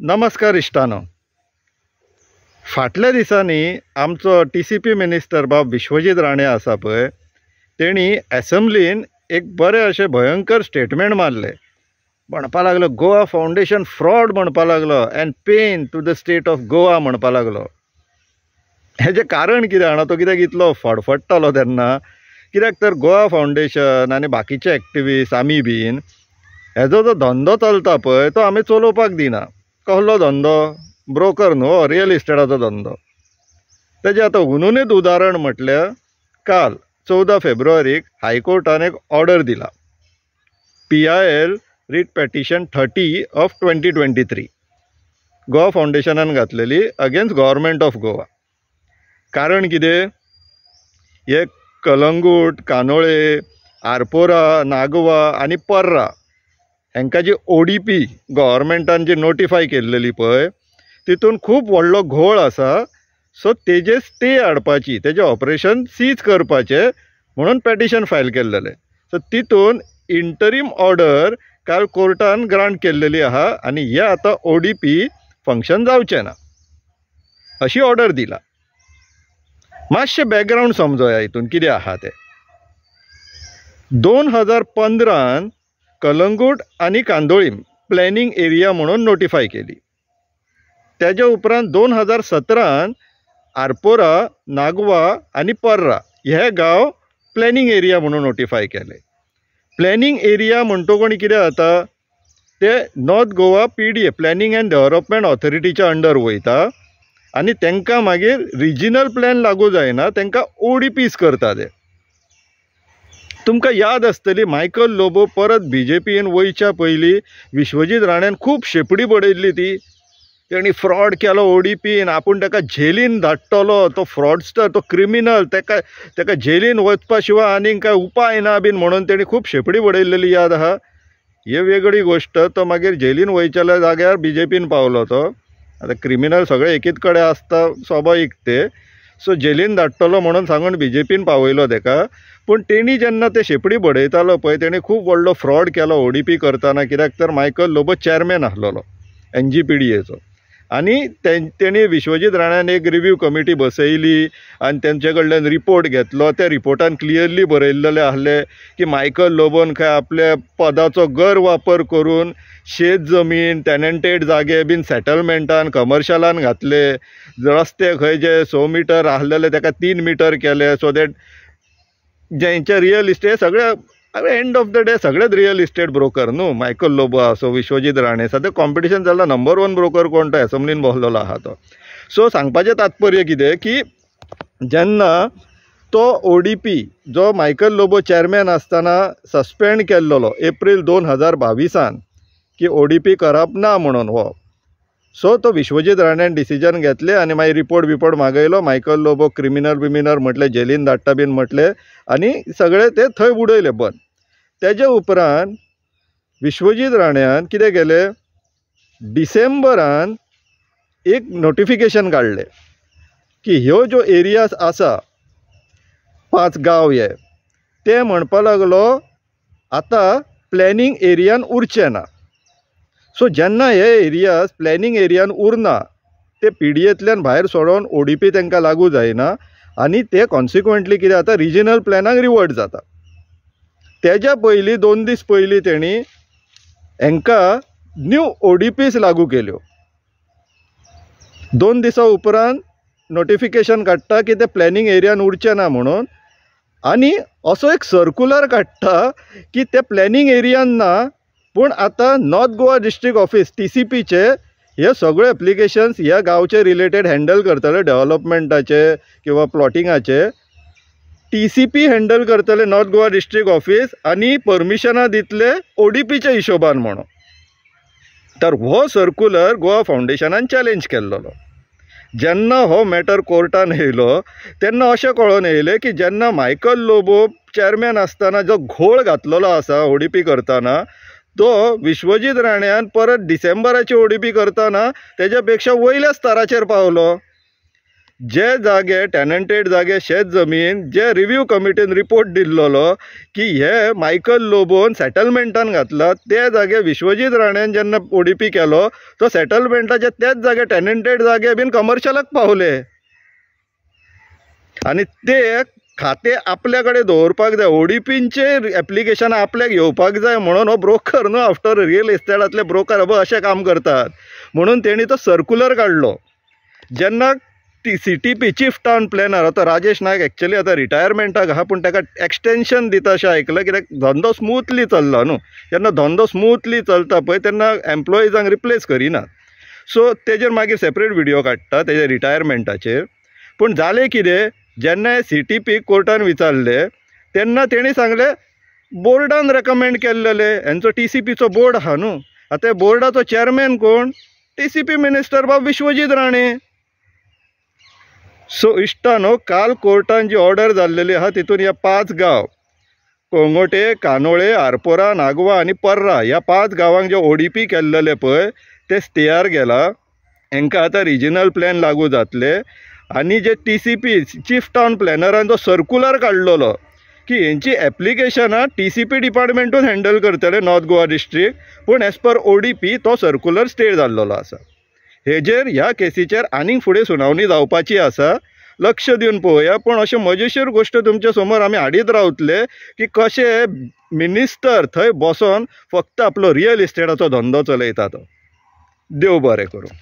नमस्कार इश्टानो. फाटल्या दिसांनी आमचो TCP मिनिस्टर बाब विश्वजीत राणे आसा पळय, तेणी असेंब्लीन एक बरें अशें भयंकर स्टेटमेंट मारले. म्हणपा लागलो गोवा फाउंडेशन फ्रॉड म्हणपा लागलो and pain to the state of Goa म्हणपा लागलो. हेजें कारण कितें जाणा, तो कित्याक इतलो फडफडटालो तेन्ना, कित्याक तर गोवा फाउंडेशन आनी बाकीचे एक्टिविस्ट आमी बीन हेजो जो धंदो चलता पळय तो आमी चलोवपाक दिना. कसलो धंदो? ब्रोकर न्हू, रियल इस्टेटाचो धंदो. तेजें आतां हुनूनच उदाहरण म्हटल्यार काल 14 फेब्रुवारीक हायकोर्टान एक ऑर्डर दिला. PIL writ petition 30 of 2023 Goa फाउंडेशनान घातलेली अगेन्स्ट गव्हर्मेंट ऑफ गोवा. कारण कितें? हे कलंगूट, कानोळे, आरपोरा, नागवा आनी पर्रा हांकां जी ODP गव्हर्मेंटान जी नोटिफाय केल्लेली पळय, तितून खूब व्हडलो घोळ आसा. सो तेजे स्टे हाडपाची, तेजें ऑपरेशन सीज करपाचें म्हणून पेटिशन फायल केल्लेलें. सो तितून इंटरीम ऑर्डर काल कोर्टान ग्रांट केल्लेली आहा आनी हे आतां ODP फंक्शन जावचें ना अशी ऑर्डर दिला. मातशें बॅकग्रावंड समजोया हितून कितें आहा तें. 2015 कलंगूट आनी कांदोळीम प्लॅनिंग एरिया म्हणून नोटिफाय केली. तेज्या उपरांत 2017 आरपोरा, नागवा आनी पर्रा हे गांव प्लॅनिंग एरिया म्हणून नोटिफाय केले. प्लॅनिंग एरिया म्हणटकूच कितें जाता, ते north Goa PDA planning and development ऑथॉरिटीच्या अंडर वयता आनी तांकां मागीर रिजनल प्लॅन लागू जायना, तांकां ODPs करता ते. तुमकां याद आसतली मायकल लोबो परत BJPन वयच्या पयलीं विश्वजीत राण्यान खूब शेपडी बडयल्ली ती. तेणी फ्रॉड केलो ODPन, आपूण ताका जेलीन धाडटलो, तो फ्रॉडस्टर, तो क्रिमिनल, ताका जेलीन वचपा शिवाय आनीक काय उपाय ना बीन म्हणून तेणी खूब शेपडी बडयल्लेली याद आहा. हे वेगळी गोश्ट. तो मागीर जेलीन वयच्या जाग्यार BJPन पावलो तो. आतां क्रिमिनल सगळे एकीच कडेन आसता, स्वाभावीक ते. सो जेलीन धाडटलो म्हणून सांगून BJPन पावयलो ताका. पूण तेणी जेन्ना ते शेपडी बडयतालो पळय, तेणी खूब व्हडलो फ्रॉड केलो ODP करतना. कित्याक तर मायकल लोबो चॅरमॅन आसलेलो NGPDAचो आनी तेणी विश्वजीत राण्यान एक रिव्यू कमिटी बसयली आनी तेंचे कडल्यान रिपोर्ट घेतलो. त्या रिपोर्टान क्लियरली बरयल्लेलें आहलें की मायकल लोबोन खंय आपल्या पदाचो गैरवापर करून शेत जमीन, टॅनंटेड जागे बीन सेटलमेंटान, कमर्शलान घातले. रस्ते खंय जे 100 मिटर आहलेले ताका 3 मिटर केले. सो दॅट जेंचे रियल इस्टेट सगळे एंड ऑफ द डे सगळेच रियल इस्टेट ब्रोकर न्हू. मायकल लोबो आसो, विश्वजीत राणे, सद्या कॉम्पिटिशन चल्ला. नंबर 1 ब्रोकर कोण तो एसेंब्लीन बसलेलो आहा तो. सो सांगपाचें तात्पर्य कितें की जेन्ना तो ODP जो मायकल लोबो चॅरमॅन आसतना सस्पेंड केल्लो एप्रील 2022 की ODP करप ना म्हणून हो. सो तो विश्वजीत राण्यान डिसिजन घेतले आनी मागीर रिपोर्ट मागयलो. मायकल लोबो क्रिमिनल म्हटले, जेलीन धाडटा बीन म्हटले आनी सगळे ते थंय उडयले बंद. तेजे उपरांत विश्वजीत राण्यान कितें केलें, डिसेंबरान एक नोटिफिकेशन काडलें की ह्यो ज्यो एरियाज आसा 5 गांव हे ते म्हणपा लागलो आतां प्लॅनिंग एरियान उरचे ना. सो जेन्ना हे एरियाज प्लॅनिंग एरियान उरना, ते PDAंतल्यान भायर सोडोन ODP तांकां लागू जायना आनी ते कॉन्सिक्वेंटली कितें जाता, रिजनल प्लॅनाक रिवर्ट जाता. तेज्या पयलीं 2 दीस पयलीं तेणी हांकां न्यू ODPs लागू केल्यो. 2 दिसां उपरांत नोटिफिकेशन काडटा की ते प्लॅनिंग एरियान उरचे ना म्हणून आनी असो एक सर्क्युलर काडटा की ते प्लॅनिंग एरियान ना, पूण आतां नॉर्थ गोवा डिस्ट्रिक्ट ऑफिस TCPचे हे सगळे एप्लिकेशन्स ह्या गांवचे रिलेटेड हँडल करतले. डेव्हलपमेंटाचे किंवा प्लॉटिंगाचे TCP हँडल करतले नॉर्थ गोवा डिस्ट्रिक्ट ऑफिस आनी परमिशनां दितले ODPच्या हिशोबान म्हणून. तर हो सर्क्युलर गोवा फाउंडेशनान चॅलेंज केल्लो. जेन्ना हो मॅटर कोर्टान येयलो तेन्ना अशें कळोन येयलें की जेन्ना मायकल लोबो चॅरमॅन आसतना जो घोळ घातलेलो आसा ODP करतना, तो विश्वजीत राण्यान परत डिसेंबराची ODP करतना तेज्या पेक्षा वयल्या स्तराचेर पावलो. जे जागे टेनंटेड जागे शेत जमीन जे रिव्ह्यू कमिटीन रिपोर्ट दिल्लो की हे मायकल लोबोन सेटलमेंटान घातला ते जागे विश्वजीत राणेन जेन्ना ओडीपी केलो तो सेटलमेंटाचे तेच जागे टेनंटेड जागे बीन कमर्शियलाक पावले आनी ते खाते आपल्या कडेन दवरपाक जाय ओडीपींचे एप्लिकेशन आपल्याक येवपाक जाय म्हणून हो ब्रोकर न्हू आफ्टर रियल इस्टेटांतले ब्रोकर अशें काम करतात म्हणून तेणी तो सर्क्युलर काडलो जेन्ना CTP चीफ टावन प्लॅनर आता राजेश नायक एक्चुअली आता रिटायरमेंटाक आहा पूण ताका एक्सटेंशन दिता अशें आयकलां कित्याक धंदो स्मूथली चल्ला न्हू जेन्ना धंदो स्मूथली चलता पळय तेन्ना एम्प्लॉइजांक रिप्लेस करिनात सो तेजेर मागीर सेपरेट व्हिडिओ काडटा तेजे रिटायरमेंटाचेर पूण जालें कितें जेन्ना CTP कोर्टान विचारले तेन्ना तेणी सांगले बोर्डान रेकमेंड केल्लेले हेंचो TCPचो बोर्ड आहा न्हू आतां बोर्डाचो चेअरमॅन कोण TCP मिनिस्टर बाब विश्वजीत राणे सो इश्टानो काल कोर्टान जी ऑर्डर जाल्लेली आहा तितून ह्या 5 गांव कोंगोटे कानोळे आरपोरा नागवा आनी पर्रा ह्या 5 गांवांक जे ODP केल्लेले पळय ते स्टेयार गेला हांकां आतां रिजनल प्लॅन लागू जातले आनी जे TCP चीफ टावन प्लॅनरान जो सर्क्युलर काडलेलो की हेंची एप्लिकेशनां TCP डिपार्टमेंटून हँडल करतले नॉर्थ गोवा डिस्ट्रिक्ट पूण एज पर ODP तो सर्क्युलर स्टे जाल्लो आसा हेजेर ह्या केसीचेर आनीक फुडें सुनावणी जावपाची आसा लक्ष दिवन पळोवया पूण अशें मजेशीर गोश्ट तुमच्या समोर आमी हाडीत रावतले की कशे मिनिस्टर थंय बसोन फक्त आपलो रियल इस्टेटाचो धंदो चलयता तो देव बरें करूं